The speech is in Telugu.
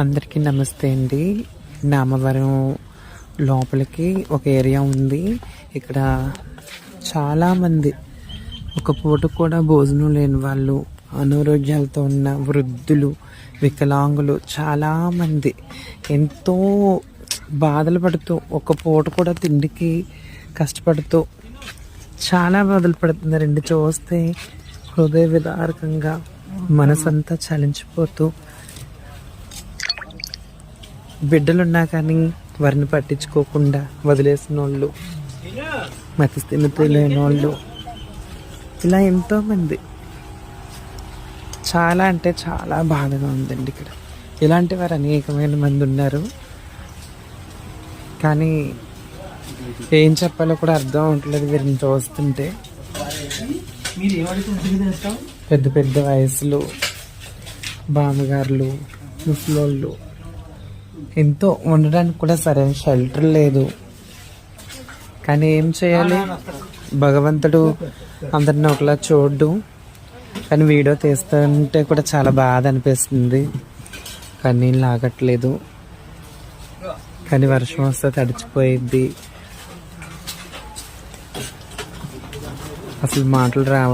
అందరికీ నమస్తే అండి. నామవరం లోపలికి ఒక ఏరియా ఉంది. ఇక్కడ చాలామంది ఒక పూట కూడా భోజనం లేని వాళ్ళు, అనారోగ్యాలతో ఉన్న వృద్ధులు, వికలాంగులు చాలామంది ఎంతో బాధలు పడుతూ ఒక పూట కూడా తిండికి కష్టపడుతూ చాలా బాధలు పడుతున్నారండి. చూస్తే హృదయ విదారకంగా మనసంతా చలించిపోతూ, బిడ్డలున్నా కానీ వారిని పట్టించుకోకుండా వదిలేసిన వాళ్ళు, మతిస్థిమితి లేని వాళ్ళు, ఇలా ఎంతోమంది. చాలా అంటే చాలా బాధగా ఉందండి. ఇక్కడ ఇలాంటి వారు అనేకమైన మంది ఉన్నారు. కానీ ఏం చెప్పాలో కూడా అర్థం అవట్లేదు వీరిని చూస్తుంటే. పెద్ద పెద్ద వయసులు, బామ్మగారులు, ముసలోళ్ళు, ఎంతో ఉండడానికి కూడా సరైన షెల్టర్ లేదు. కానీ ఏం చేయాలి, భగవంతుడు అందరిని ఒకలా చూడ్డు. కానీ వీడియో తీస్తుంటే కూడా చాలా బాధ అనిపిస్తుంది. కానీ లాగట్లేదు. కానీ వర్షం వస్తే తడిచిపోయిద్ది. అసలు మాటలు రావట్లేదు.